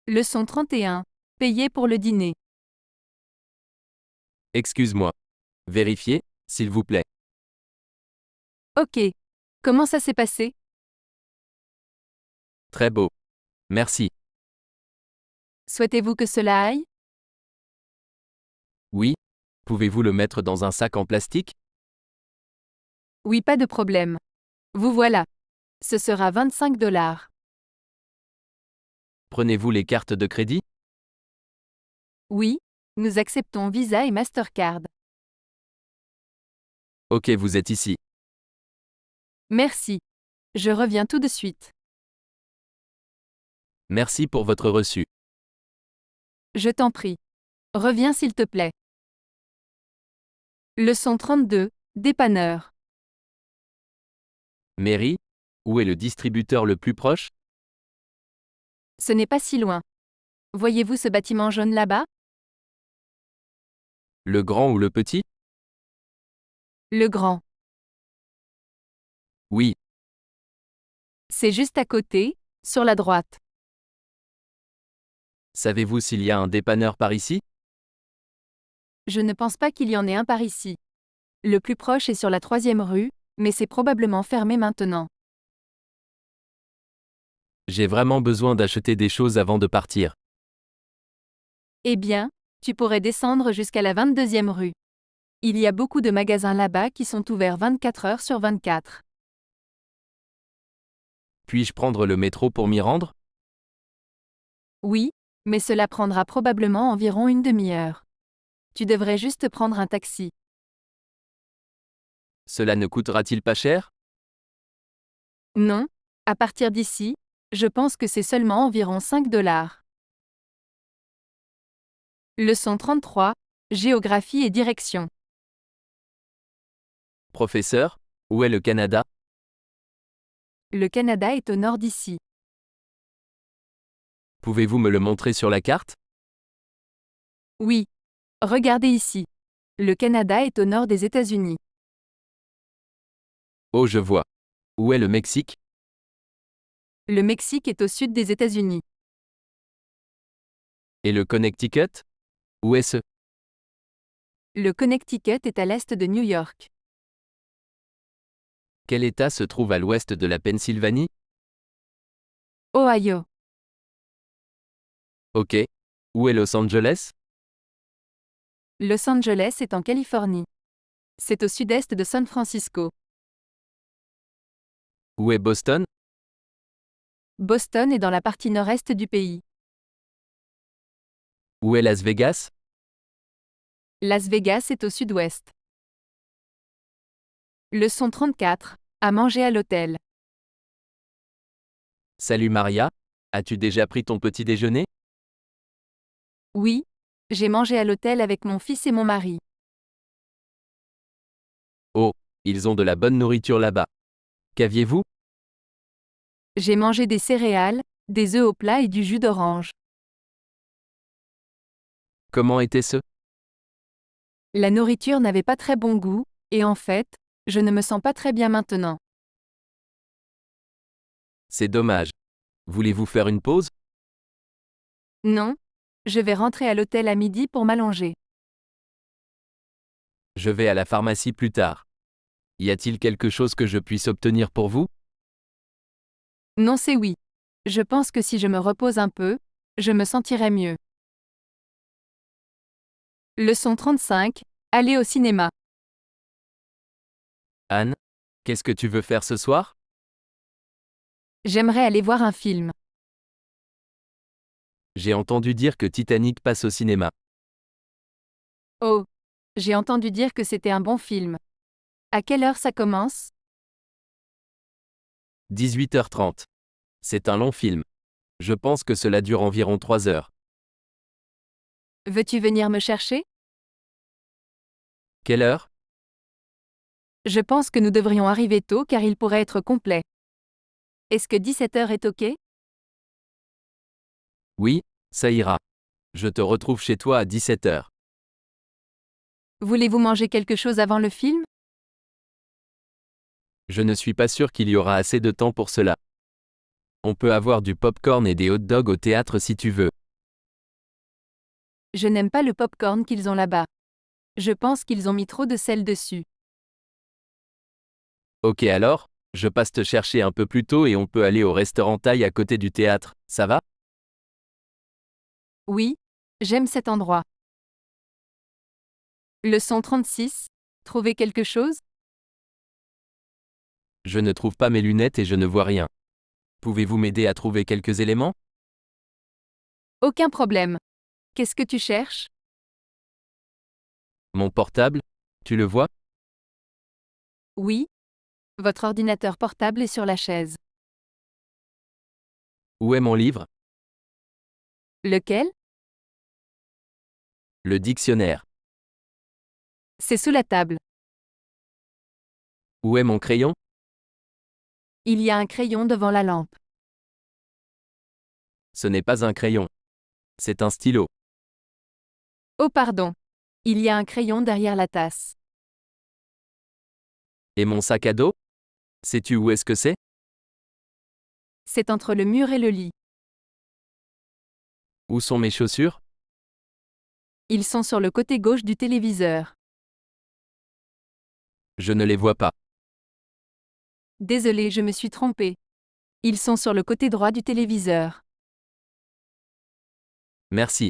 Leçon 31. Payer pour le dîner. Excuse-moi. Vérifiez, s'il vous plaît. Ok. Comment ça s'est passé? Très beau. Merci. Souhaitez-vous que cela aille? Oui. Pouvez-vous le mettre dans un sac en plastique? Oui, pas de problème. Vous voilà. Ce sera 25 $. Prenez-vous les cartes de crédit? Oui, nous acceptons Visa et Mastercard. Ok, vous êtes ici. Merci. Je reviens tout de suite. Merci pour votre reçu. Je t'en prie. Reviens s'il te plaît. Leçon 32. Dépanneur. Mary? Où est le distributeur le plus proche? Ce n'est pas si loin. Voyez-vous ce bâtiment jaune là-bas? Le grand ou le petit? Le grand. Oui. C'est juste à côté, sur la droite. Savez-vous s'il y a un dépanneur par ici? Je ne pense pas qu'il y en ait un par ici. Le plus proche est sur la 3e rue, mais c'est probablement fermé maintenant. J'ai vraiment besoin d'acheter des choses avant de partir. Eh bien, tu pourrais descendre jusqu'à la 22e rue. Il y a beaucoup de magasins là-bas qui sont ouverts 24 heures sur 24. Puis-je prendre le métro pour m'y rendre? Oui, mais cela prendra probablement environ une demi-heure. Tu devrais juste prendre un taxi. Cela ne coûtera-t-il pas cher? Non, à partir d'ici, je pense que c'est seulement environ 5 $. Leçon 33. Géographie et direction. Professeur, où est le Canada? Le Canada est au nord d'ici. Pouvez-vous me le montrer sur la carte? Oui. Regardez ici. Le Canada est au nord des États-Unis. Oh, je vois. Où est le Mexique? Le Mexique est au sud des États-Unis. Et le Connecticut? Où est-ce? Le Connecticut est à l'est de New York. Quel État se trouve à l'ouest de la Pennsylvanie? Ohio. Ok. Où est Los Angeles? Los Angeles est en Californie. C'est au sud-est de San Francisco. Où est Boston? Boston est dans la partie nord-est du pays. Où est Las Vegas? Las Vegas est au sud-ouest. Leçon 34. À manger à l'hôtel. Salut Maria. As-tu déjà pris ton petit déjeuner? Oui, j'ai mangé à l'hôtel avec mon fils et mon mari. Oh, ils ont de la bonne nourriture là-bas. Qu'aviez-vous? J'ai mangé des céréales, des œufs au plat et du jus d'orange. Comment était-ce? La nourriture n'avait pas très bon goût, et en fait, je ne me sens pas très bien maintenant. C'est dommage. Voulez-vous faire une pause? Non, je vais rentrer à l'hôtel à midi pour m'allonger. Je vais à la pharmacie plus tard. Y a-t-il quelque chose que je puisse obtenir pour vous? Non, c'est oui. Je pense que si je me repose un peu, je me sentirai mieux. Leçon 35. Aller au cinéma. Anne, qu'est-ce que tu veux faire ce soir? J'aimerais aller voir un film. J'ai entendu dire que Titanic passe au cinéma. Oh, j'ai entendu dire que c'était un bon film. À quelle heure ça commence? 18h30. C'est un long film. Je pense que cela dure environ 3 heures. Veux-tu venir me chercher? Quelle heure? Je pense que nous devrions arriver tôt car il pourrait être complet. Est-ce que 17 heures est OK? Oui, ça ira. Je te retrouve chez toi à 17h. Voulez-vous manger quelque chose avant le film? Je ne suis pas sûr qu'il y aura assez de temps pour cela. On peut avoir du pop-corn et des hot dogs au théâtre si tu veux. Je n'aime pas le pop-corn qu'ils ont là-bas. Je pense qu'ils ont mis trop de sel dessus. Ok alors, je passe te chercher un peu plus tôt et on peut aller au restaurant thaï à côté du théâtre, ça va? Oui, j'aime cet endroit. Leçon 36. Trouver quelque chose? Je ne trouve pas mes lunettes et je ne vois rien. Pouvez-vous m'aider à trouver quelques éléments? Aucun problème. Qu'est-ce que tu cherches? Mon portable? Tu le vois? Oui. Votre ordinateur portable est sur la chaise. Où est mon livre? Lequel? Le dictionnaire. C'est sous la table. Où est mon crayon? Il y a un crayon devant la lampe. Ce n'est pas un crayon. C'est un stylo. Oh pardon. Il y a un crayon derrière la tasse. Et mon sac à dos? Sais-tu où est-ce que c'est? C'est entre le mur et le lit. Où sont mes chaussures? Ils sont sur le côté gauche du téléviseur. Je ne les vois pas. Désolé, je me suis trompée. Ils sont sur le côté droit du téléviseur. Merci.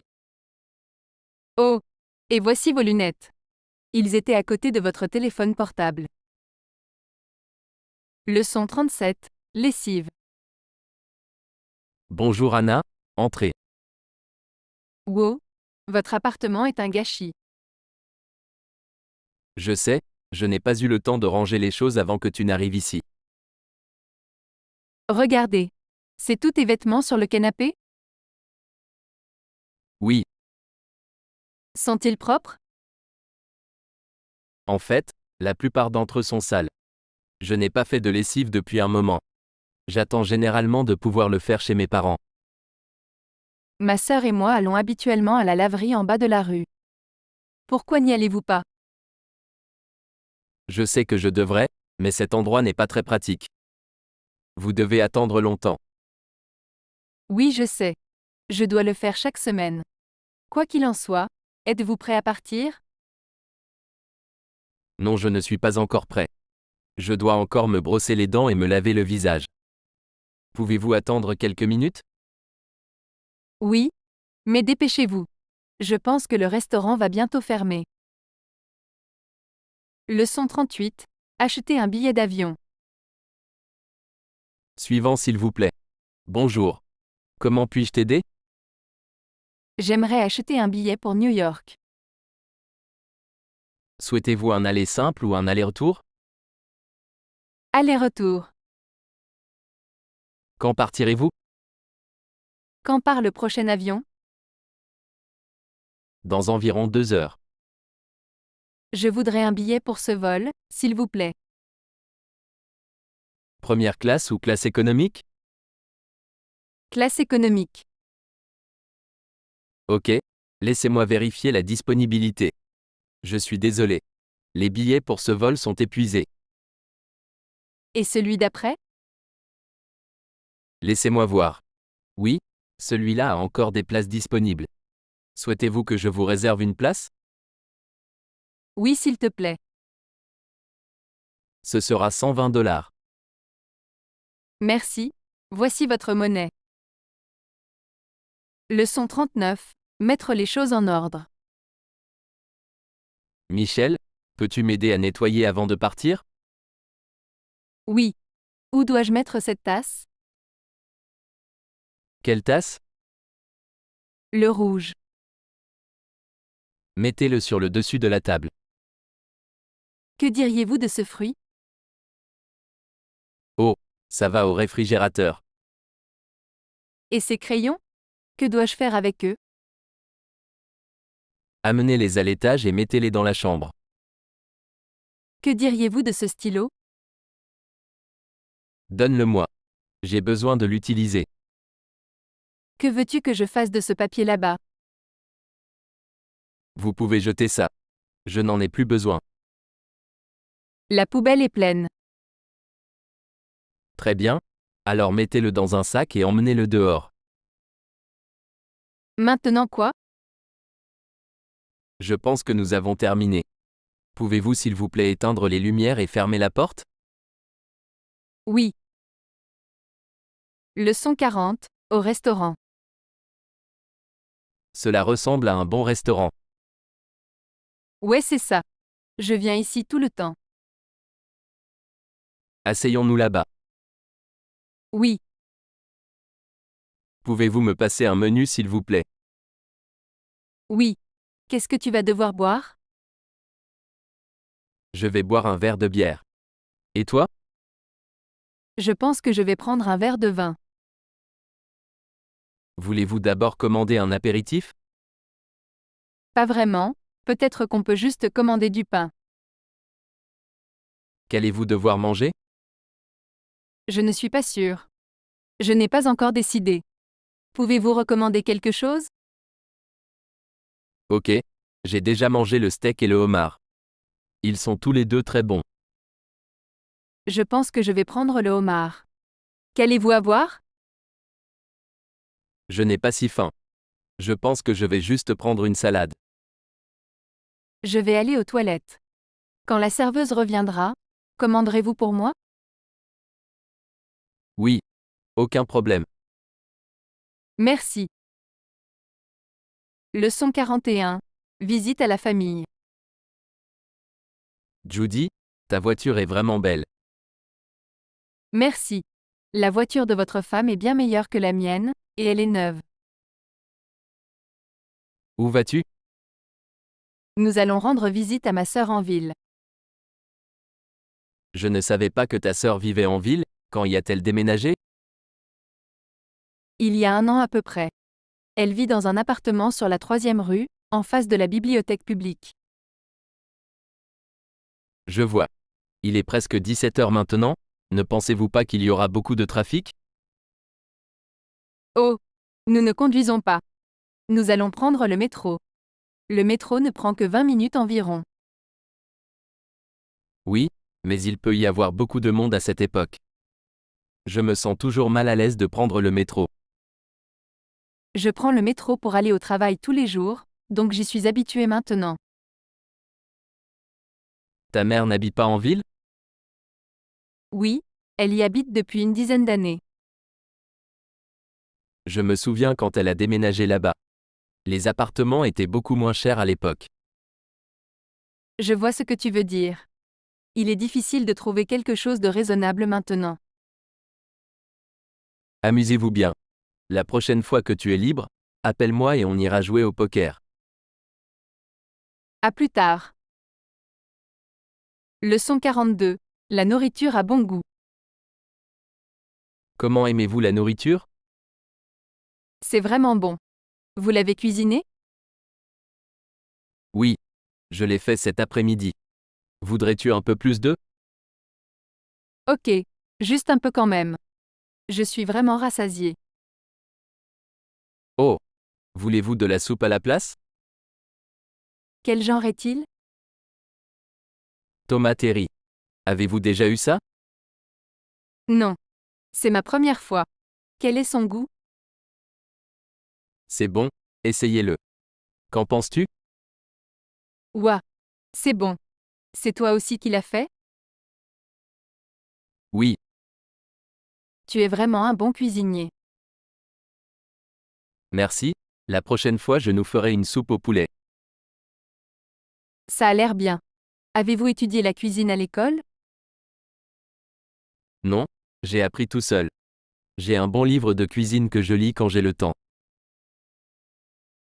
Oh! Et voici vos lunettes. Ils étaient à côté de votre téléphone portable. Leçon 37. Lessive. Bonjour Anna, entrez. Wow! Votre appartement est un gâchis. Je sais, je n'ai pas eu le temps de ranger les choses avant que tu n'arrives ici. Regardez. C'est tous tes vêtements sur le canapé? Oui, Sont-ils propres? en fait, la plupart d'entre eux sont sales. Je n'ai pas fait de lessive depuis un moment. J'attends généralement de pouvoir le faire chez mes parents. Ma sœur et moi allons habituellement à la laverie en bas de la rue. Pourquoi n'y allez-vous pas? Je sais que je devrais, mais cet endroit n'est pas très pratique. Vous devez attendre longtemps. Oui, je sais. Je dois le faire chaque semaine. Quoi qu'il en soit, êtes-vous prêt à partir? Non, je ne suis pas encore prêt. Je dois encore me brosser les dents et me laver le visage. Pouvez-vous attendre quelques minutes? Oui. Mais dépêchez-vous. Je pense que le restaurant va bientôt fermer. Leçon 38. Acheter un billet d'avion. Suivant s'il vous plaît. Bonjour. Comment puis-je t'aider? J'aimerais acheter un billet pour New York. Souhaitez-vous un aller simple ou un aller-retour? Aller-retour. Quand partirez-vous? Quand part le prochain avion? Dans environ 2 heures. Je voudrais un billet pour ce vol, s'il vous plaît. Première classe ou classe économique? Classe économique. Ok. Laissez-moi vérifier la disponibilité. Je suis désolé. Les billets pour ce vol sont épuisés. Et celui d'après? Laissez-moi voir. Oui, celui-là a encore des places disponibles. Souhaitez-vous que je vous réserve une place? Oui, s'il te plaît. Ce sera 120 $. Merci. Voici votre monnaie. Leçon 39. Mettre les choses en ordre. Michel, peux-tu m'aider à nettoyer avant de partir? Oui. Où dois-je mettre cette tasse? Quelle tasse? Le rouge. Mettez-le sur le dessus de la table. Que diriez-vous de ce fruit? Oh, ça va au réfrigérateur. Et ces crayons? Que dois-je faire avec eux? Amenez-les à l'étage et mettez-les dans la chambre. Que diriez-vous de ce stylo? Donne-le-moi. J'ai besoin de l'utiliser. Que veux-tu que je fasse de ce papier là-bas? Vous pouvez jeter ça. Je n'en ai plus besoin. La poubelle est pleine. Très bien. Alors mettez-le dans un sac et emmenez-le dehors. Maintenant quoi? Je pense que nous avons terminé. Pouvez-vous s'il vous plaît éteindre les lumières et fermer la porte? Oui. Leçon 40, au restaurant. Cela ressemble à un bon restaurant. Ouais, c'est ça. Je viens ici tout le temps. Asseyons-nous là-bas. Oui. Pouvez-vous me passer un menu s'il vous plaît? Oui. Qu'est-ce que tu vas devoir boire? Je vais boire un verre de bière. Et toi? Je pense que je vais prendre un verre de vin. Voulez-vous d'abord commander un apéritif? Pas vraiment, peut-être qu'on peut juste commander du pain. Qu'allez-vous devoir manger? Je ne suis pas sûre. Je n'ai pas encore décidé. Pouvez-vous recommander quelque chose? Ok. J'ai déjà mangé le steak et le homard. Ils sont tous les deux très bons. Je pense que je vais prendre le homard. Qu'allez-vous avoir? Je n'ai pas si faim. Je pense que je vais juste prendre une salade. Je vais aller aux toilettes. Quand la serveuse reviendra, commanderez-vous pour moi? Oui. Aucun problème. Merci. Leçon 41. Visite à la famille. Judy, ta voiture est vraiment belle. Merci. La voiture de votre femme est bien meilleure que la mienne, et elle est neuve. Où vas-tu? Nous allons rendre visite à ma sœur en ville. Je ne savais pas que ta sœur vivait en ville. Quand y a-t-elle déménagé? Il y a un an à peu près. Elle vit dans un appartement sur la 3e rue, en face de la bibliothèque publique. Je vois. Il est presque 17 heures maintenant. Ne pensez-vous pas qu'il y aura beaucoup de trafic? Oh! Nous ne conduisons pas. Nous allons prendre le métro. Le métro ne prend que 20 minutes environ. Oui, mais il peut y avoir beaucoup de monde à cette époque. Je me sens toujours mal à l'aise de prendre le métro. Je prends le métro pour aller au travail tous les jours, donc j'y suis habituée maintenant. Ta mère n'habite pas en ville? Oui, elle y habite depuis une dizaine d'années. Je me souviens quand elle a déménagé là-bas. Les appartements étaient beaucoup moins chers à l'époque. Je vois ce que tu veux dire. Il est difficile de trouver quelque chose de raisonnable maintenant. Amusez-vous bien. La prochaine fois que tu es libre, appelle-moi et on ira jouer au poker. À plus tard. Leçon 42. La nourriture a bon goût. Comment aimez-vous la nourriture? C'est vraiment bon. Vous l'avez cuisiné? Oui. Je l'ai fait cet après-midi. Voudrais-tu un peu plus d'œufs? Ok, juste un peu quand même. Je suis vraiment rassasiée. Oh. Voulez-vous de la soupe à la place? Quel genre est-il? Tomate et riz. Avez-vous déjà eu ça? Non. C'est ma première fois. Quel est son goût? C'est bon, essayez-le. Qu'en penses-tu? Ouah. C'est bon. C'est toi aussi qui l'as fait? Oui, Tu es vraiment un bon cuisinier. merci. La prochaine fois je nous ferai une soupe au poulet. Ça a l'air bien. Avez-vous étudié la cuisine à l'école? Non, j'ai appris tout seul. J'ai un bon livre de cuisine que je lis quand j'ai le temps.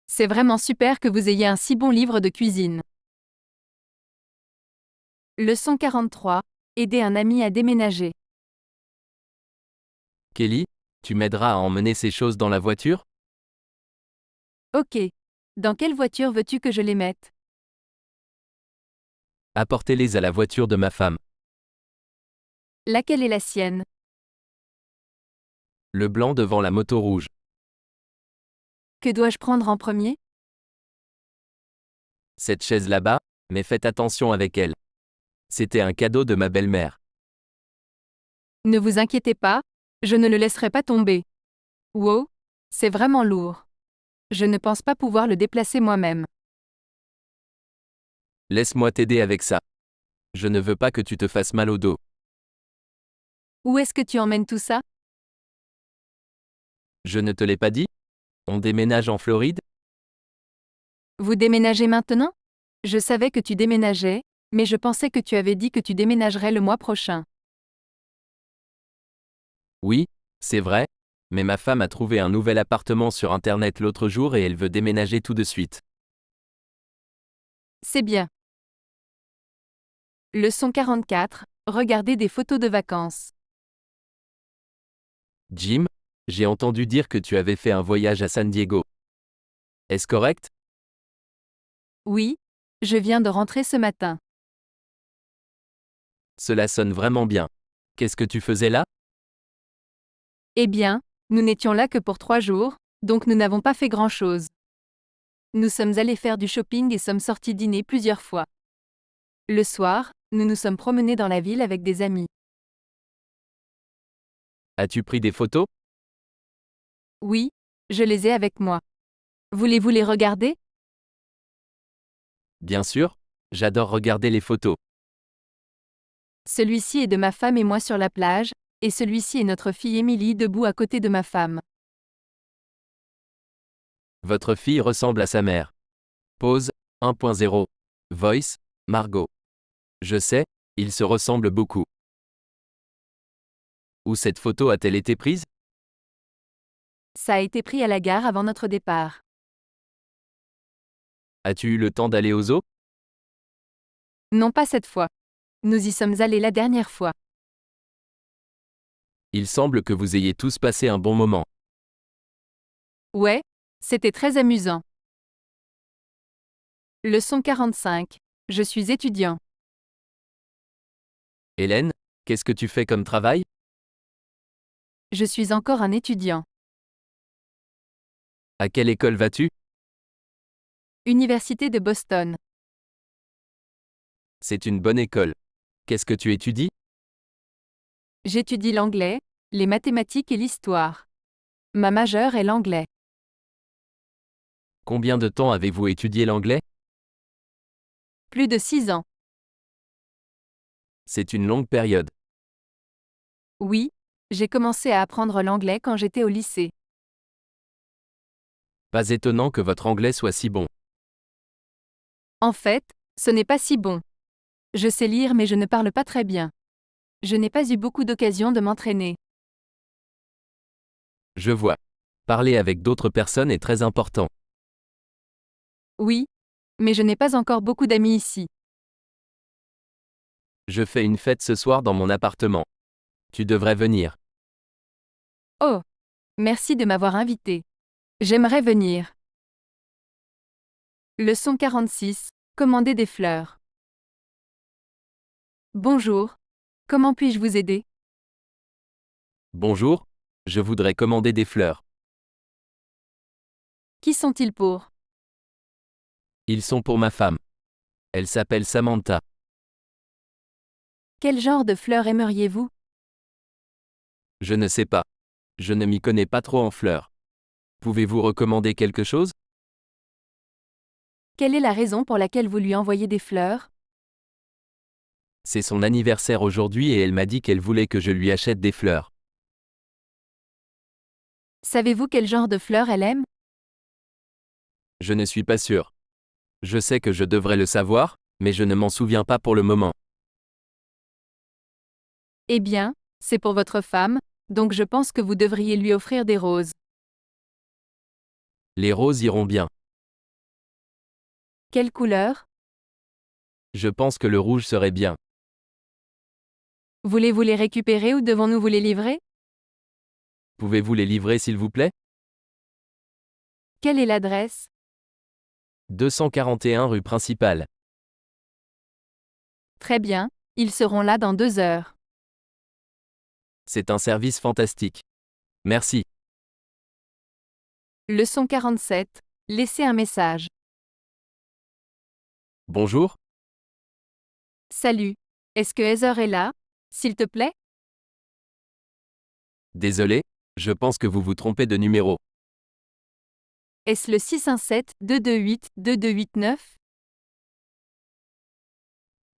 C'est vraiment super que vous ayez un si bon livre de cuisine. Leçon 43. Aider un ami à déménager. Kelly, tu m'aideras à emmener ces choses dans la voiture? Ok. Dans quelle voiture veux-tu que je les mette? Apportez-les à la voiture de ma femme. Laquelle est la sienne? Le blanc devant la moto rouge. Que dois-je prendre en premier? Cette chaise là-bas, mais faites attention avec elle. C'était un cadeau de ma belle-mère. Ne vous inquiétez pas, Je ne le laisserai pas tomber. Wow, c'est vraiment lourd. Je ne pense pas pouvoir le déplacer moi-même. Laisse-moi t'aider avec ça. Je ne veux pas que tu te fasses mal au dos. Où est-ce que tu emmènes tout ça? Je ne te l'ai pas dit? On déménage en Floride? Vous déménagez maintenant? Je savais que tu déménageais, mais je pensais que tu avais dit que tu déménagerais le mois prochain. Oui, c'est vrai, mais ma femme a trouvé un nouvel appartement sur Internet l'autre jour et elle veut déménager tout de suite. C'est bien. Leçon 44. Regardez des photos de vacances. Jim, j'ai entendu dire que tu avais fait un voyage à San Diego. Est-ce correct? Oui, je viens de rentrer ce matin. Cela sonne vraiment bien. Qu'est-ce que tu faisais là? Eh bien, nous n'étions là que pour 3 jours, donc nous n'avons pas fait grand-chose. Nous sommes allés faire du shopping et sommes sortis dîner plusieurs fois. Le soir, nous nous sommes promenés dans la ville avec des amis. As-tu pris des photos? Oui, je les ai avec moi. Voulez-vous les regarder? Bien sûr, j'adore regarder les photos. Celui-ci est de ma femme et moi sur la plage, et celui-ci est notre fille Émilie debout à côté de ma femme. Votre fille ressemble à sa mère. Pause 1.0. Voice, Margot. Je sais, ils se ressemblent beaucoup. Où cette photo a-t-elle été prise? Ça a été pris à la gare avant notre départ. As-tu eu le temps d'aller au zoo? Non pas cette fois. Nous y sommes allés la dernière fois. Il semble que vous ayez tous passé un bon moment. Ouais, c'était très amusant. Leçon 45. Je suis étudiant. Hélène, qu'est-ce que tu fais comme travail? Je suis encore un étudiant. À quelle école vas-tu? Université de Boston. C'est une bonne école. Qu'est-ce que tu étudies? J'étudie l'anglais, les mathématiques et l'histoire. Ma majeure est l'anglais. Combien de temps avez-vous étudié l'anglais? Plus de 6 ans. C'est une longue période. Oui, j'ai commencé à apprendre l'anglais quand j'étais au lycée. Pas étonnant que votre anglais soit si bon. En fait, ce n'est pas si bon. Je sais lire mais je ne parle pas très bien. Je n'ai pas eu beaucoup d'occasions de m'entraîner. Je vois. Parler avec d'autres personnes est très important. Oui, mais je n'ai pas encore beaucoup d'amis ici. Je fais une fête ce soir dans mon appartement. Tu devrais venir. Oh, merci de m'avoir invité. J'aimerais venir. Leçon 46. Commander des fleurs. Bonjour. Comment puis-je vous aider? Bonjour, je voudrais commander des fleurs. Qui sont-ils pour? Ils sont pour ma femme. Elle s'appelle Samantha. Quel genre de fleurs aimeriez-vous? Je ne sais pas. Je ne m'y connais pas trop en fleurs. Pouvez-vous recommander quelque chose? Quelle est la raison pour laquelle vous lui envoyez des fleurs? C'est son anniversaire aujourd'hui et elle m'a dit qu'elle voulait que je lui achète des fleurs. Savez-vous quel genre de fleurs elle aime? Je ne suis pas sûr. Je sais que je devrais le savoir, mais je ne m'en souviens pas pour le moment. Eh bien, c'est pour votre femme, donc je pense que vous devriez lui offrir des roses. Les roses iront bien. Quelle couleur? Je pense que le rouge serait bien. Voulez-vous les récupérer ou devons-nous vous les livrer? Pouvez-vous les livrer s'il vous plaît? Quelle est l'adresse? 241 rue principale. Très bien, ils seront là dans 2 heures. C'est un service fantastique. Merci. Leçon 47. Laissez un message. Bonjour, Salut. Est-ce que Heather est là? S'il te plaît? Désolé, je pense que vous vous trompez de numéro. Est-ce le 617-228-2289?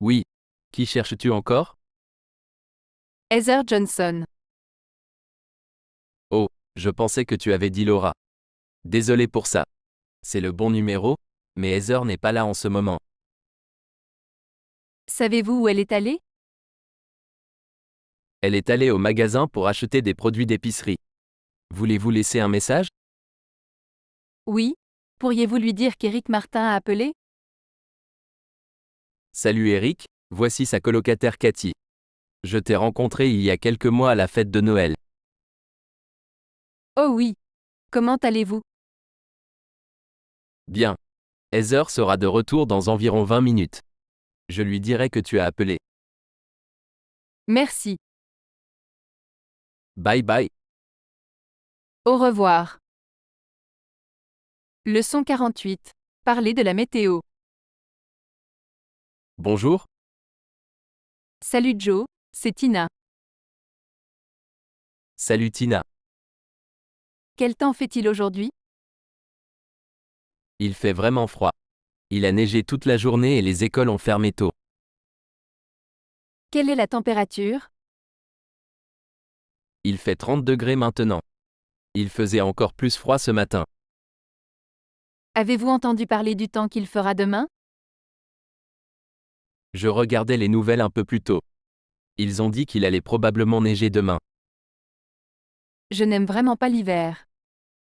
Oui. Qui cherches-tu encore? Heather Johnson. Oh, je pensais que tu avais dit Laura. Désolé pour ça. C'est le bon numéro, mais Heather n'est pas là en ce moment. Savez-vous où elle est allée? Elle est allée au magasin pour acheter des produits d'épicerie. Voulez-vous laisser un message? Oui. Pourriez-vous lui dire qu'Éric Martin a appelé? Salut Eric, voici sa colocataire Cathy. Je t'ai rencontré il y a quelques mois à la fête de Noël. Oh oui. Comment allez-vous? Bien. Heather sera de retour dans environ 20 minutes. Je lui dirai que tu as appelé. Merci. Bye bye. Au revoir. Leçon 48. Parler de la météo. Bonjour. Salut Joe, c'est Tina. Salut Tina. Quel temps fait-il aujourd'hui? Il fait vraiment froid. Il a neigé toute la journée et les écoles ont fermé tôt. Quelle est la température? Il fait 30 degrés maintenant. Il faisait encore plus froid ce matin. Avez-vous entendu parler du temps qu'il fera demain? Je regardais les nouvelles un peu plus tôt. Ils ont dit qu'il allait probablement neiger demain. Je n'aime vraiment pas l'hiver.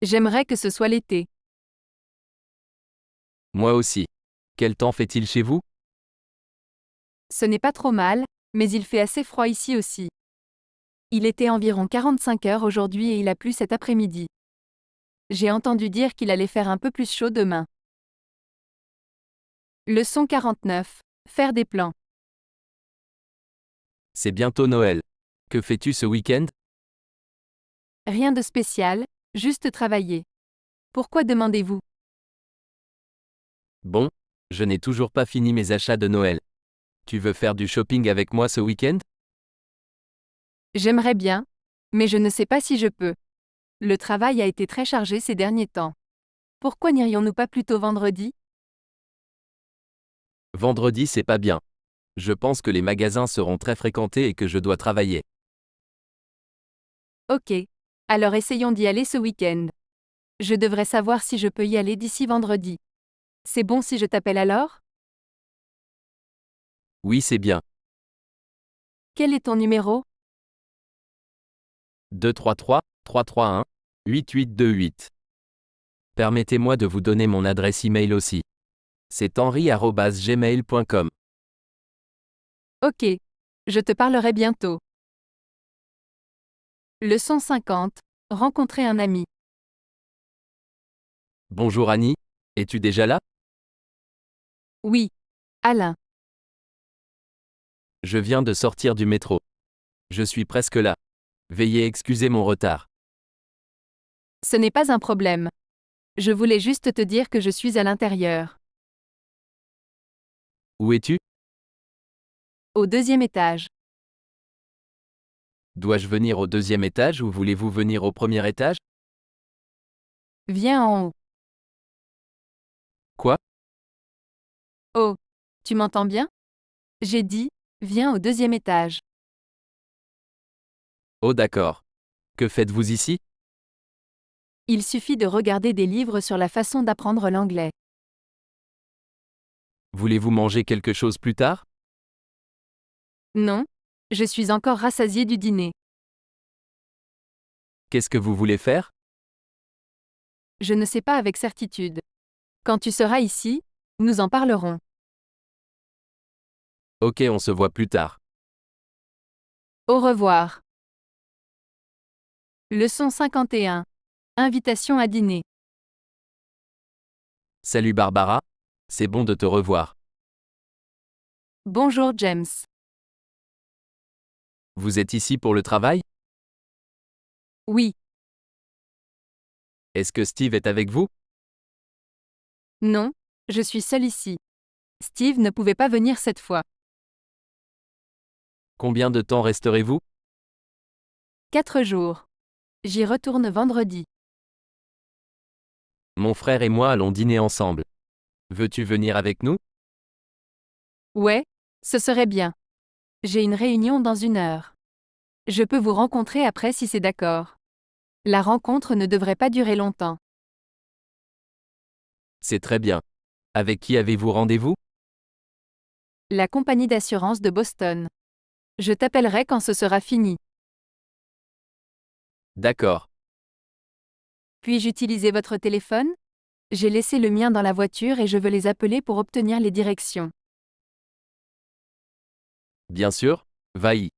J'aimerais que ce soit l'été. Moi aussi. Quel temps fait-il chez vous? Ce n'est pas trop mal, mais il fait assez froid ici aussi. Il était environ 45 heures aujourd'hui et il a plu cet après-midi. J'ai entendu dire qu'il allait faire un peu plus chaud demain. Leçon 49. Faire des plans. C'est bientôt Noël. Que fais-tu ce week-end? Rien de spécial, juste travailler. Pourquoi demandez-vous? Bon, je n'ai toujours pas fini mes achats de Noël. Tu veux faire du shopping avec moi ce week-end? J'aimerais bien, mais je ne sais pas si je peux. Le travail a été très chargé ces derniers temps. Pourquoi n'irions-nous pas plutôt vendredi? Vendredi, c'est pas bien. Je pense que les magasins seront très fréquentés et que je dois travailler. Ok. Alors essayons d'y aller ce week-end. Je devrais savoir si je peux y aller d'ici vendredi. C'est bon si je t'appelle alors? Oui, c'est bien. Quel est ton numéro? 233 331 8828. Permettez-moi de vous donner mon adresse email aussi. C'est henri@gmail.com. Ok. Je te parlerai bientôt. Leçon 50. Rencontrer un ami. Bonjour Annie, es-tu déjà là? Oui. Alain. Je viens de sortir du métro. Je suis presque là. Veuillez excuser mon retard. Ce n'est pas un problème. Je voulais juste te dire que je suis à l'intérieur. Où es-tu? Au deuxième étage. Dois-je venir au deuxième étage ou voulez-vous venir au premier étage? Viens en haut. Quoi? Oh. Tu m'entends bien? J'ai dit, viens au deuxième étage. Oh d'accord. Que faites-vous ici? Il suffit de regarder des livres sur la façon d'apprendre l'anglais. Voulez-vous manger quelque chose plus tard? Non. Je suis encore rassasié du dîner. Qu'est-ce que vous voulez faire? Je ne sais pas avec certitude. Quand tu seras ici, nous en parlerons. Ok, on se voit plus tard. Au revoir. Leçon 51. Invitation à dîner. Salut Barbara. C'est bon de te revoir. Bonjour James. Vous êtes ici pour le travail? Oui. Est-ce que Steve est avec vous? Non. Je suis seul ici. Steve ne pouvait pas venir cette fois. Combien de temps resterez-vous? 4 jours. J'y retourne vendredi. Mon frère et moi allons dîner ensemble. Veux-tu venir avec nous? Ouais, ce serait bien. J'ai une réunion dans 1 heure. Je peux vous rencontrer après si c'est d'accord. La rencontre ne devrait pas durer longtemps. C'est très bien. Avec qui avez-vous rendez-vous? La compagnie d'assurance de Boston. Je t'appellerai quand ce sera fini. D'accord. Puis-je utiliser votre téléphone? J'ai laissé le mien dans la voiture et je veux les appeler pour obtenir les directions. Bien sûr, va-y.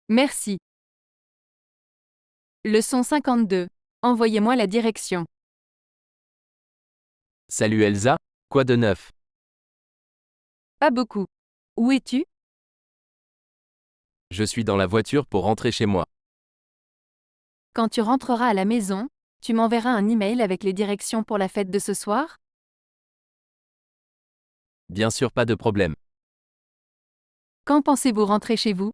Merci. Leçon 52. Envoyez-moi la direction. Salut Elsa, quoi de neuf? Pas beaucoup. Où es-tu? Je suis dans la voiture pour rentrer chez moi. Quand tu rentreras à la maison, tu m'enverras un email avec les directions pour la fête de ce soir? Bien sûr, pas de problème. Quand pensez-vous rentrer chez vous?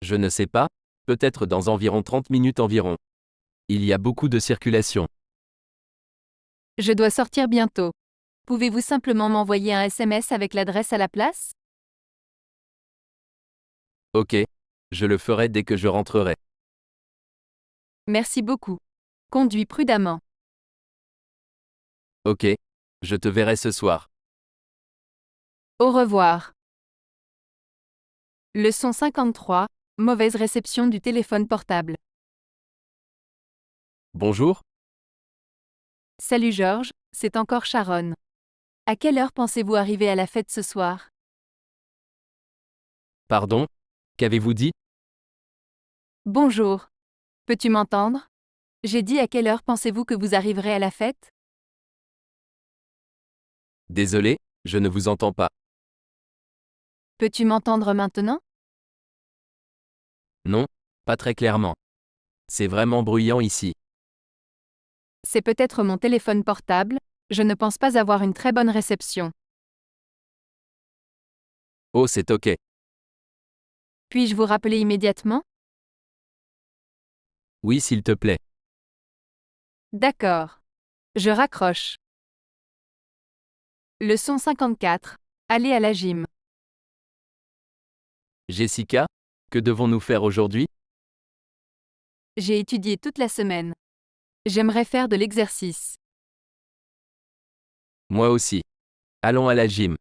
Je ne sais pas, peut-être dans environ 30 minutes environ. Il y a beaucoup de circulation. Je dois sortir bientôt. Pouvez-vous simplement m'envoyer un SMS avec l'adresse à la place? Ok. Je le ferai dès que je rentrerai. Merci beaucoup. Conduis prudemment. Ok. Je te verrai ce soir. Au revoir. Leçon 53. Mauvaise réception du téléphone portable. Bonjour, Salut Georges, c'est encore Sharon. À quelle heure pensez-vous arriver à la fête ce soir? pardon. Qu'avez-vous dit? Bonjour. Peux-tu m'entendre? J'ai dit à quelle heure pensez-vous que vous arriverez à la fête? Désolé, je ne vous entends pas. Peux-tu m'entendre maintenant? Non, pas très clairement. C'est vraiment bruyant ici. C'est peut-être mon téléphone portable, je ne pense pas avoir une très bonne réception. Oh, c'est ok. Puis-je vous rappeler immédiatement? Oui, s'il te plaît. D'accord. Je raccroche. Leçon 54. Aller à la gym. Jessica, que devons-nous faire aujourd'hui? J'ai étudié toute la semaine. J'aimerais faire de l'exercice. Moi aussi. Allons à la gym.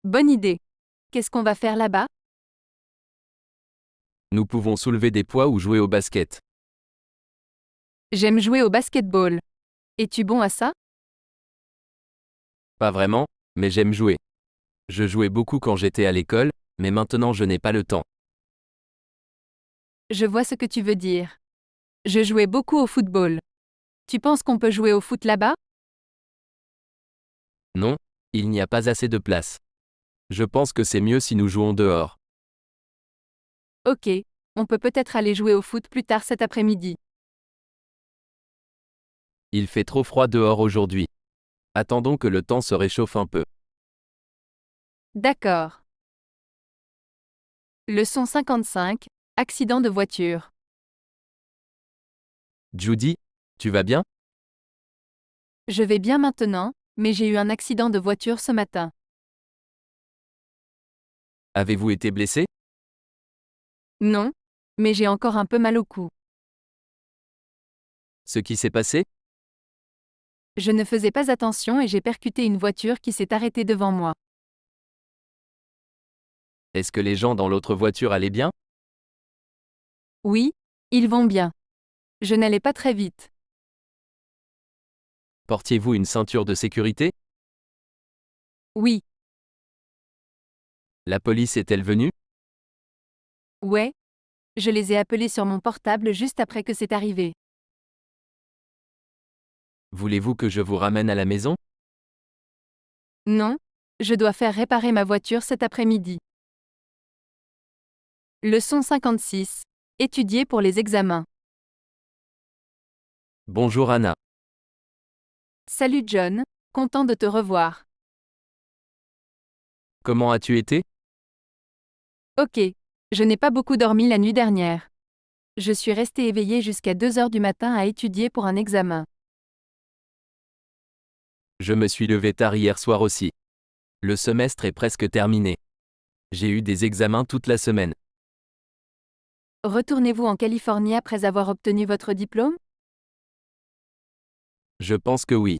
Bonne idée. Qu'est-ce qu'on va faire là-bas? Nous pouvons soulever des poids ou jouer au basket. J'aime jouer au basketball. Es-tu bon à ça? Pas vraiment, mais j'aime jouer. Je jouais beaucoup quand j'étais à l'école, mais maintenant je n'ai pas le temps. Je vois ce que tu veux dire. Je jouais beaucoup au football. Tu penses qu'on peut jouer au foot là-bas? Non, il n'y a pas assez de place. Je pense que c'est mieux si nous jouons dehors. Ok, on peut peut-être aller jouer au foot plus tard cet après-midi. Il fait trop froid dehors aujourd'hui. Attendons que le temps se réchauffe un peu. D'accord. Leçon 55. Accident de voiture. Judy, tu vas bien? Je vais bien maintenant, mais j'ai eu un accident de voiture ce matin. Avez-vous été blessé? Non, mais j'ai encore un peu mal au cou. Ce qui s'est passé? Je ne faisais pas attention et j'ai percuté une voiture qui s'est arrêtée devant moi. Est-ce que les gens dans l'autre voiture allaient bien? Oui, ils vont bien. Je n'allais pas très vite. Portiez-vous une ceinture de sécurité? Oui, La police est-elle venue? ouais, je les ai appelés sur mon portable juste après que c'est arrivé. Voulez-vous que je vous ramène à la maison? Non, je dois faire réparer ma voiture cet après-midi. Leçon 56. Étudier pour les examens. Bonjour Anna. Salut John, content de te revoir. Comment as-tu été? Ok, Je n'ai pas beaucoup dormi la nuit dernière. Je suis resté éveillé jusqu'à 2 heures du matin à étudier pour un examen. Je me suis levé tard hier soir aussi. Le semestre est presque terminé. J'ai eu des examens toute la semaine. Retournez-vous en Californie après avoir obtenu votre diplôme? Je pense que oui.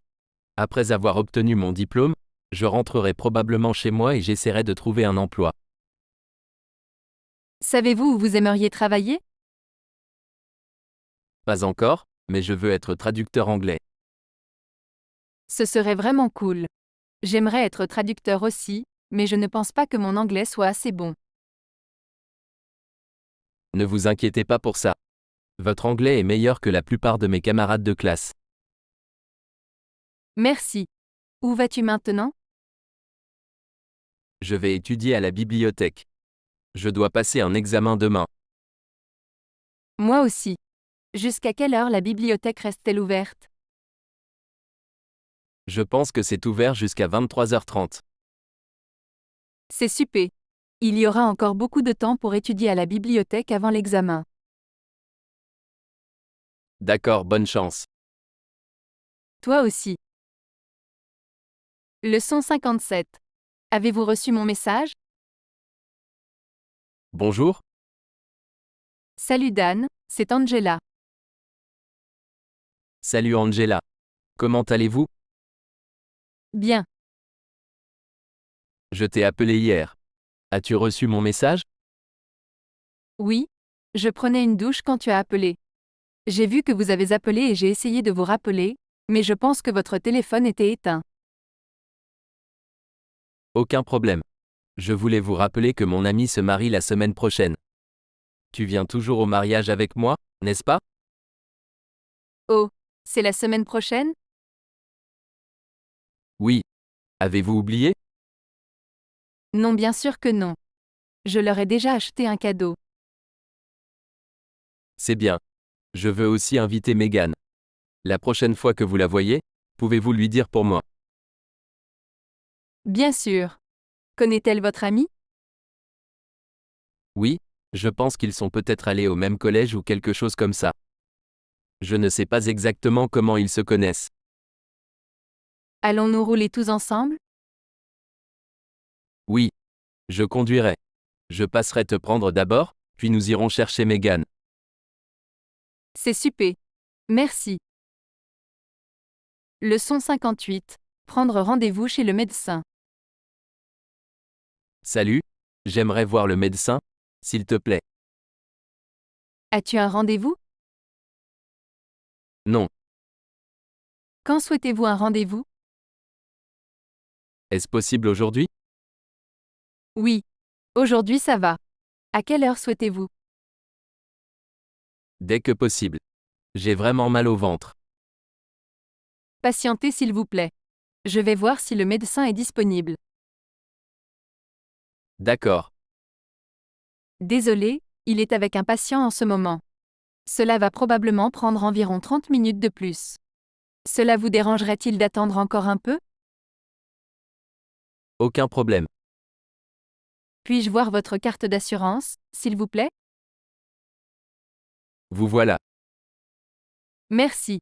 Après avoir obtenu mon diplôme, je rentrerai probablement chez moi et j'essaierai de trouver un emploi. Savez-vous où vous aimeriez travailler? Pas encore, mais je veux être traducteur anglais. Ce serait vraiment cool. J'aimerais être traducteur aussi, mais je ne pense pas que mon anglais soit assez bon. Ne vous inquiétez pas pour ça. Votre anglais est meilleur que la plupart de mes camarades de classe. Merci. Où vas-tu maintenant? Je vais étudier à la bibliothèque. Je dois passer un examen demain. Moi aussi. Jusqu'à quelle heure la bibliothèque reste-t-elle ouverte? Je pense que c'est ouvert jusqu'à 23h30. C'est super. Il y aura encore beaucoup de temps pour étudier à la bibliothèque avant l'examen. D'accord, bonne chance. Toi aussi. Leçon 57. Avez-vous reçu mon message? Bonjour, Salut Dan, c'est Angela. salut Angela. Comment allez-vous? Bien. Je t'ai appelé hier. As-tu reçu mon message? Oui. Je prenais une douche quand tu as appelé. J'ai vu que vous avez appelé et j'ai essayé de vous rappeler, mais je pense que votre téléphone était éteint. Aucun problème. Je voulais vous rappeler que mon ami se marie la semaine prochaine. Tu viens toujours au mariage avec moi, n'est-ce pas? Oh, c'est la semaine prochaine? Oui. Avez-vous oublié? Non, bien sûr que non. Je leur ai déjà acheté un cadeau. C'est bien. Je veux aussi inviter Megan. La prochaine fois que vous la voyez, pouvez-vous lui dire pour moi? Bien sûr. Connaît-elle votre ami? Oui, je pense qu'ils sont peut-être allés au même collège ou quelque chose comme ça. Je ne sais pas exactement comment ils se connaissent. Allons-nous rouler tous ensemble? Oui. Je conduirai. Je passerai te prendre d'abord, puis nous irons chercher Megan. C'est super. Merci. Leçon 58. Prendre rendez-vous chez le médecin. Salut. J'aimerais voir le médecin, s'il te plaît. As-tu un rendez-vous? Non. Quand souhaitez-vous un rendez-vous? Est-ce possible aujourd'hui? Oui. Aujourd'hui ça va. À quelle heure souhaitez-vous? Dès que possible. J'ai vraiment mal au ventre. Patientez s'il vous plaît. Je vais voir si le médecin est disponible. D'accord. Désolé, il est avec un patient en ce moment. Cela va probablement prendre environ 30 minutes de plus. Cela vous dérangerait-il d'attendre encore un peu? Aucun problème. Puis-je voir votre carte d'assurance, s'il vous plaît? Vous voilà. Merci.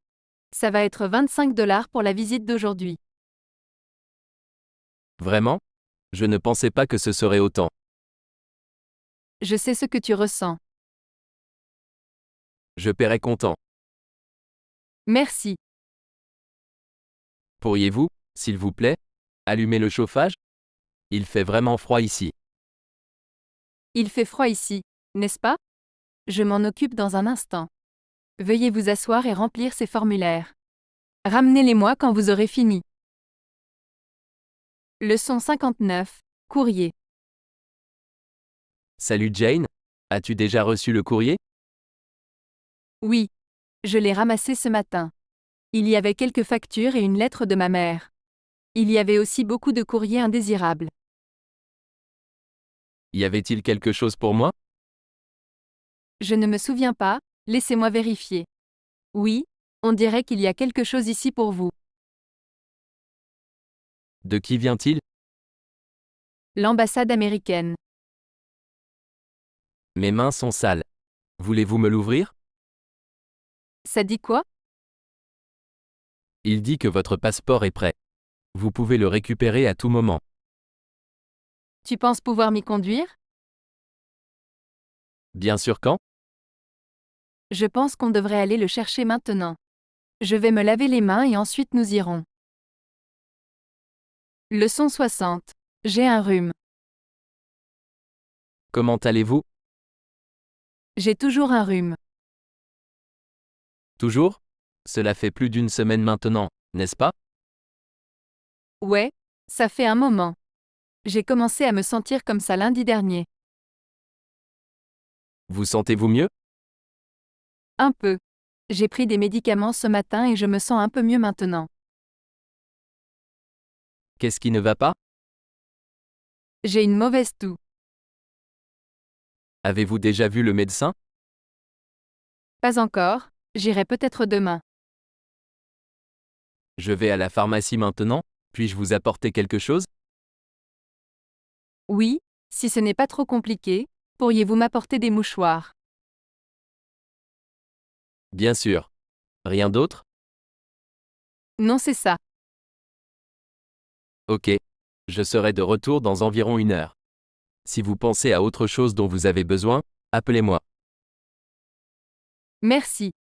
Ça va être 25 $ pour la visite d'aujourd'hui. Vraiment? Je ne pensais pas que ce serait autant. Je sais ce que tu ressens. Je paierai comptant. Merci. Pourriez-vous, s'il vous plaît, allumer le chauffage? Il fait vraiment froid ici. Il fait froid ici, n'est-ce pas? Je m'en occupe dans un instant. Veuillez vous asseoir et remplir ces formulaires. Ramenez-les-moi quand vous aurez fini. Leçon 59. Courrier. Salut Jane. As-tu déjà reçu le courrier? Oui. Je l'ai ramassé ce matin. Il y avait quelques factures et une lettre de ma mère. Il y avait aussi beaucoup de courriers indésirables. Y avait-il quelque chose pour moi? Je ne me souviens pas, laissez-moi vérifier. Oui, on dirait qu'il y a quelque chose ici pour vous. De qui vient-il? L'ambassade américaine. Mes mains sont sales. Voulez-vous me l'ouvrir? Ça dit quoi? Il dit que votre passeport est prêt. Vous pouvez le récupérer à tout moment. Tu penses pouvoir m'y conduire? Bien sûr quand? Je pense qu'on devrait aller le chercher maintenant. Je vais me laver les mains et ensuite nous irons. Leçon 60. J'ai un rhume. Comment allez-vous? J'ai toujours un rhume. Toujours? Cela fait plus d'une semaine maintenant, n'est-ce pas? Ouais, ça fait un moment. J'ai commencé à me sentir comme ça lundi dernier. Vous sentez-vous mieux? Un peu. J'ai pris des médicaments ce matin et je me sens un peu mieux maintenant. Qu'est-ce qui ne va pas? J'ai une mauvaise toux. Avez-vous déjà vu le médecin? Pas encore, j'irai peut-être demain. Je vais à la pharmacie maintenant, puis-je vous apporter quelque chose? Oui, si ce n'est pas trop compliqué, pourriez-vous m'apporter des mouchoirs? Bien sûr. Rien d'autre? Non, c'est ça. Ok. Je serai de retour dans environ 1 heure. Si vous pensez à autre chose dont vous avez besoin, appelez-moi. Merci.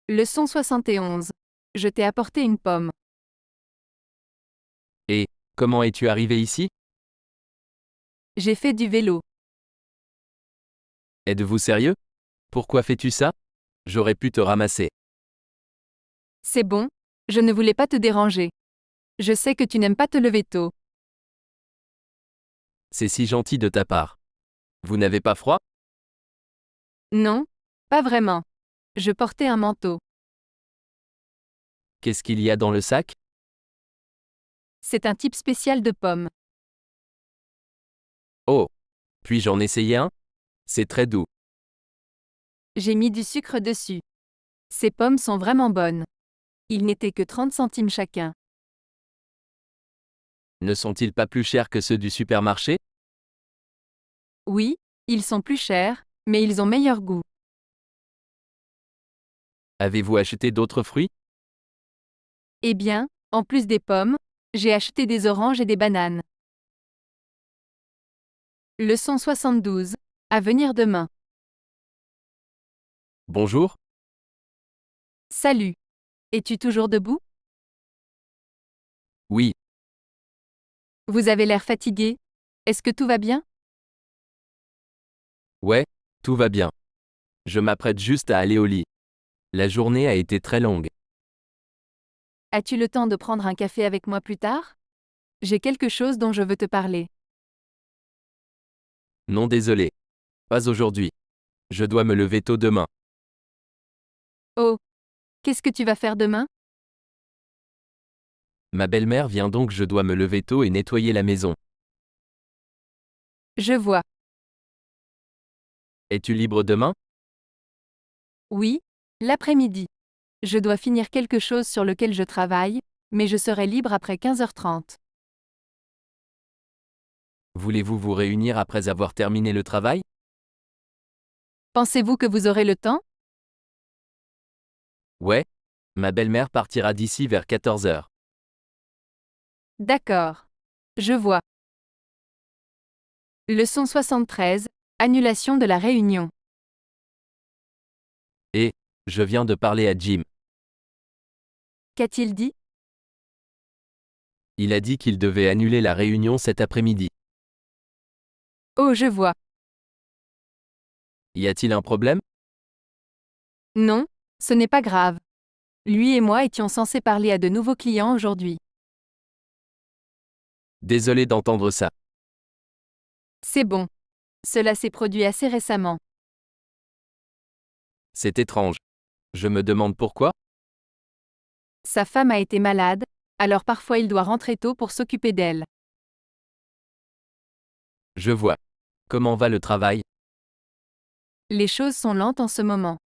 Leçon 71. Je t'ai apporté une pomme. Et, comment es-tu arrivé ici? J'ai fait du vélo. Êtes-vous sérieux? Pourquoi fais-tu ça? J'aurais pu te ramasser. C'est bon, je ne voulais pas te déranger. Je sais que tu n'aimes pas te lever tôt. C'est si gentil de ta part. Vous n'avez pas froid? Non, pas vraiment. Je portais un manteau. Qu'est-ce qu'il y a dans le sac? C'est un type spécial de pomme. Oh! Puis-je en essayer un? C'est très doux. J'ai mis du sucre dessus. Ces pommes sont vraiment bonnes. Ils n'étaient que 30 centimes chacun. Ne sont-ils pas plus chers que ceux du supermarché? Oui, ils sont plus chers, mais ils ont meilleur goût. Avez-vous acheté d'autres fruits? Eh bien, en plus des pommes, j'ai acheté des oranges et des bananes. Leçon 72. À venir demain. Bonjour? Salut. Es-tu toujours debout? Oui, Vous avez l'air fatigué. Est-ce que tout va bien? ouais, tout va bien. Je m'apprête juste à aller au lit. La journée a été très longue. As-tu le temps de prendre un café avec moi plus tard? J'ai quelque chose dont je veux te parler. Non, désolé. Pas aujourd'hui. Je dois me lever tôt demain. Oh, qu'est-ce que tu vas faire demain? Ma belle-mère vient donc, je dois me lever tôt et nettoyer la maison. Je vois. Es-tu libre demain? Oui, l'après-midi. Je dois finir quelque chose sur lequel je travaille, mais je serai libre après 15h30. Voulez-vous vous réunir après avoir terminé le travail? Pensez-vous que vous aurez le temps? Ouais. Ma belle-mère partira d'ici vers 14 heures. D'accord. Je vois. Leçon 73. Annulation de la réunion. Et, je viens de parler à Jim. Qu'a-t-il dit? Il a dit qu'il devait annuler la réunion cet après-midi. Oh, je vois. Y a-t-il un problème? Non, ce n'est pas grave. Lui et moi étions censés parler à de nouveaux clients aujourd'hui. Désolé d'entendre ça. C'est bon. Cela s'est produit assez récemment. C'est étrange. Je me demande pourquoi? Sa femme a été malade, alors parfois il doit rentrer tôt pour s'occuper d'elle. Je vois. Comment va le travail? Les choses sont lentes en ce moment.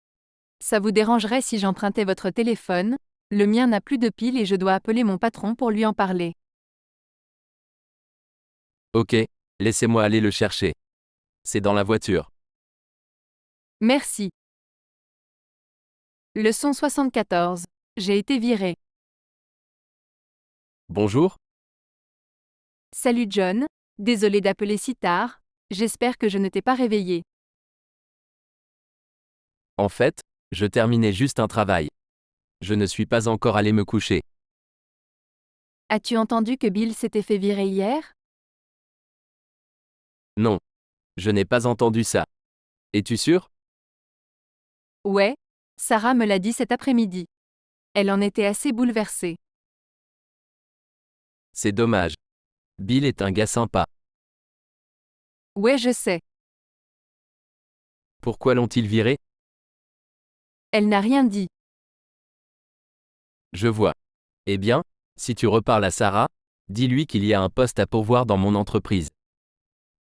Ça vous dérangerait si j'empruntais votre téléphone? Le mien n'a plus de pile et je dois appeler mon patron pour lui en parler. Ok, laissez-moi aller le chercher. C'est dans la voiture. Merci. Leçon 74. J'ai été viré. Bonjour? Salut John. Désolé d'appeler si tard. J'espère que je ne t'ai pas réveillé. En fait, je terminais juste un travail. Je ne suis pas encore allé me coucher. As-tu entendu que Bill s'était fait virer hier? Non. Je n'ai pas entendu ça. Es-tu sûr? Ouais. Sarah me l'a dit cet après-midi. Elle en était assez bouleversée. C'est dommage. Bill est un gars sympa. Ouais, je sais. Pourquoi l'ont-ils viré? Elle n'a rien dit. Je vois. Eh bien, si tu reparles à Sarah, dis-lui qu'il y a un poste à pourvoir dans mon entreprise.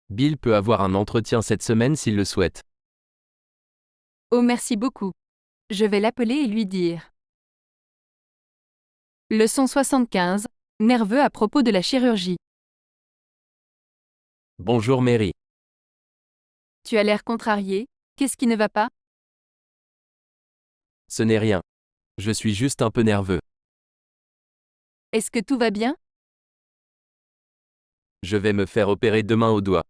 Bill peut avoir un entretien cette semaine s'il le souhaite. Oh, merci beaucoup. Je vais l'appeler et lui dire. Leçon 75. Nerveux à propos de la chirurgie. Bonjour Mary. Tu as l'air contrarié. Qu'est-ce qui ne va pas? Ce n'est rien. Je suis juste un peu nerveux. Est-ce que tout va bien? Je vais me faire opérer demain au doigt.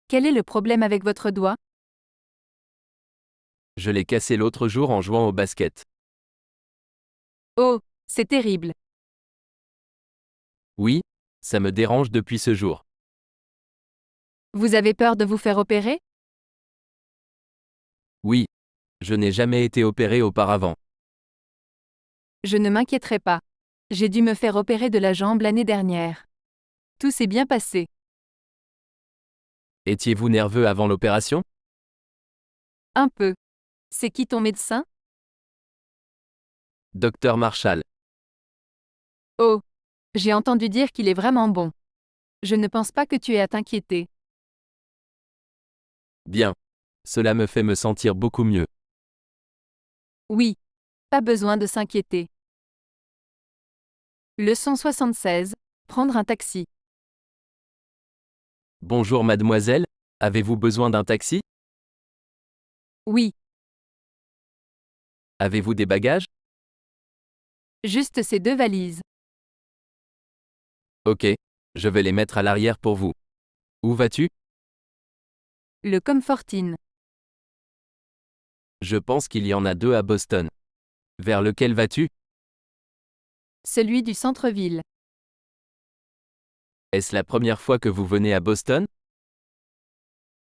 Quel est le problème avec votre doigt? Je l'ai cassé l'autre jour en jouant au basket. Oh, c'est terrible. Oui, ça me dérange depuis ce jour. Vous avez peur de vous faire opérer? Oui, je n'ai jamais été opéré auparavant. Je ne m'inquiéterai pas. J'ai dû me faire opérer de la jambe l'année dernière. Tout s'est bien passé. Étiez-vous nerveux avant l'opération? Un peu. C'est qui ton médecin? Docteur Marshall. Oh, j'ai entendu dire qu'il est vraiment bon. Je ne pense pas que tu aies à t'inquiéter. Bien. Cela me fait me sentir beaucoup mieux. Oui, pas besoin de s'inquiéter. Leçon 76. Prendre un taxi. Bonjour mademoiselle, avez-vous besoin d'un taxi? Oui, Avez-vous des bagages? juste ces deux valises. Ok, je vais les mettre à l'arrière pour vous. Où vas-tu? Le Comfortine. Je pense qu'il y en a 2 à Boston. Vers lequel vas-tu? Celui du centre-ville. Est-ce la première fois que vous venez à Boston?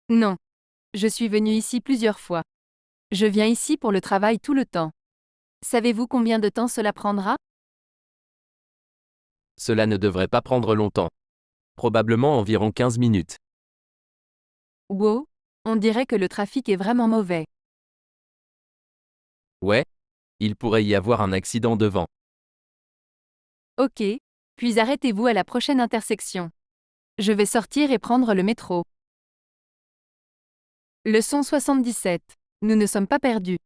Non. Je suis venu ici plusieurs fois. Je viens ici pour le travail tout le temps. Savez-vous combien de temps cela prendra? Cela ne devrait pas prendre longtemps. Probablement environ 15 minutes. Wow, on dirait que le trafic est vraiment mauvais. Ouais, il pourrait y avoir un accident devant. Ok, puis arrêtez-vous à la prochaine intersection. Je vais sortir et prendre le métro. Leçon 77. Nous ne sommes pas perdus.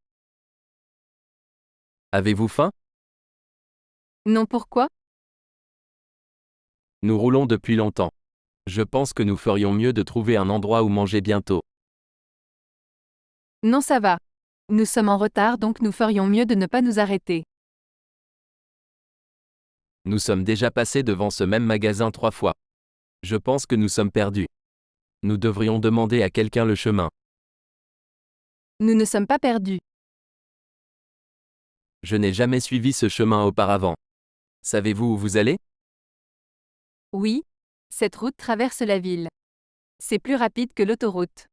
Avez-vous faim? Non, pourquoi? Nous roulons depuis longtemps. Je pense que nous ferions mieux de trouver un endroit où manger bientôt. Non, ça va. Nous sommes en retard donc nous ferions mieux de ne pas nous arrêter. Nous sommes déjà passés devant ce même magasin 3 fois. Je pense que nous sommes perdus. Nous devrions demander à quelqu'un le chemin. Nous ne sommes pas perdus. Je n'ai jamais suivi ce chemin auparavant. Savez-vous où vous allez? Oui, cette route traverse la ville. C'est plus rapide que l'autoroute.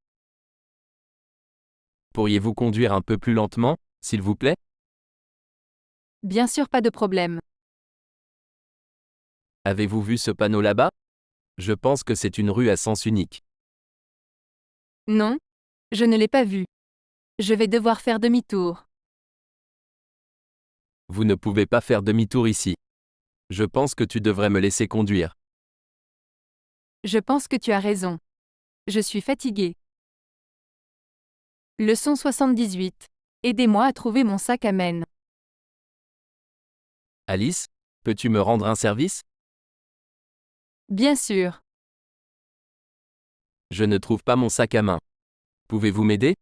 Pourriez-vous conduire un peu plus lentement, s'il vous plaît? Bien sûr, pas de problème. Avez-vous vu ce panneau là-bas? Je pense que c'est une rue à sens unique. Non, je ne l'ai pas vu. Je vais devoir faire demi-tour. Vous ne pouvez pas faire demi-tour ici. Je pense que tu devrais me laisser conduire. Je pense que tu as raison. Je suis fatiguée. Leçon 78. Aidez-moi à trouver mon sac à main. Alice, peux-tu me rendre un service? Bien sûr. Je ne trouve pas mon sac à main. Pouvez-vous m'aider?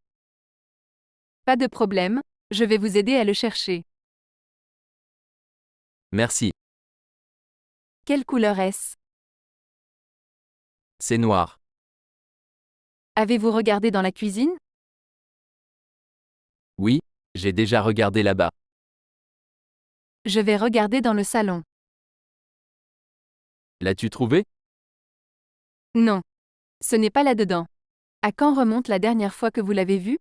Pas de problème, je vais vous aider à le chercher. Merci. Quelle couleur est-ce? C'est noir. Avez-vous regardé dans la cuisine? Oui, j'ai déjà regardé là-bas. Je vais regarder dans le salon. L'as-tu trouvé? Non. Ce n'est pas là-dedans. À quand remonte la dernière fois que vous l'avez vu?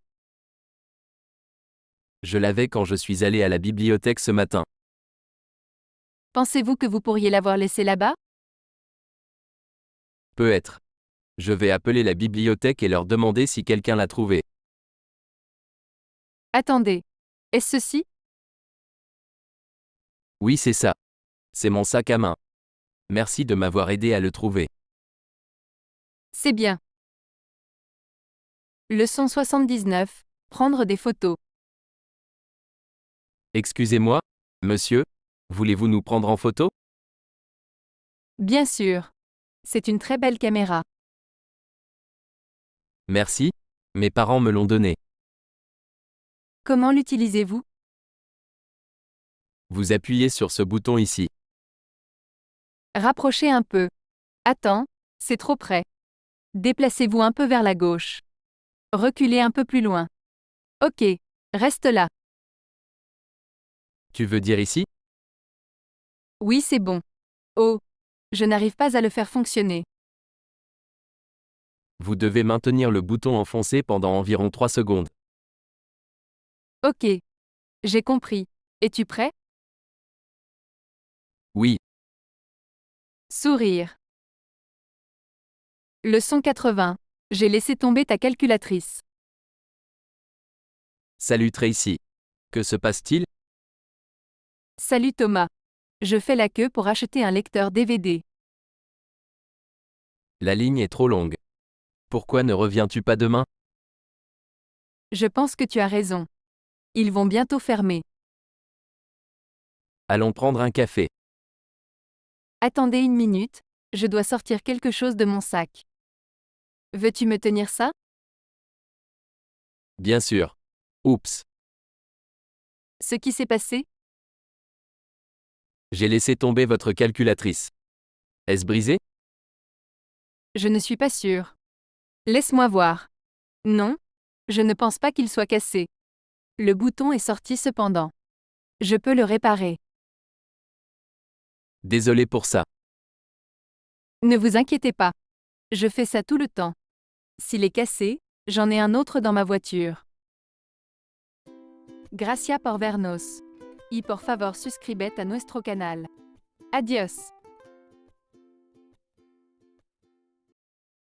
Je l'avais quand je suis allé à la bibliothèque ce matin. Pensez-vous que vous pourriez l'avoir laissé là-bas? Peut-être. Je vais appeler la bibliothèque et leur demander si quelqu'un l'a trouvé. Attendez. Est-ce ceci? Oui, c'est ça. C'est mon sac à main. Merci de m'avoir aidé à le trouver. C'est bien. Leçon 79. Prendre des photos. Excusez-moi, monsieur, voulez-vous nous prendre en photo? Bien sûr. C'est une très belle caméra. Merci, mes parents me l'ont donné. Comment l'utilisez-vous? Vous appuyez sur ce bouton ici. Rapprochez un peu. Attends, c'est trop près. Déplacez-vous un peu vers la gauche. Reculez un peu plus loin. Ok. Reste là. Tu veux dire ici? Oui, c'est bon. Oh, je n'arrive pas à le faire fonctionner. Vous devez maintenir le bouton enfoncé pendant environ 3 secondes. Ok. J'ai compris. Es-tu prêt? Oui, Sourire. Leçon 80. J'ai laissé tomber ta calculatrice. salut Tracy. Que se passe-t-il? Salut Thomas. Je fais la queue pour acheter un lecteur DVD. La ligne est trop longue. Pourquoi ne reviens-tu pas demain? Je pense que tu as raison. Ils vont bientôt fermer. Allons prendre un café. Attendez une minute, je dois sortir quelque chose de mon sac. Veux-tu me tenir ça? Bien sûr. Oups, Ce qui s'est passé? j'ai laissé tomber votre calculatrice. Est-ce brisé? Je ne suis pas sûre. Laisse-moi voir. Non, je ne pense pas qu'il soit cassé. Le bouton est sorti cependant. Je peux le réparer. Désolé pour ça. Ne vous inquiétez pas. Je fais ça tout le temps. S'il est cassé, j'en ai un autre dans ma voiture. Gracias por vernos. Y por favor suscribete a nuestro canal. Adiós.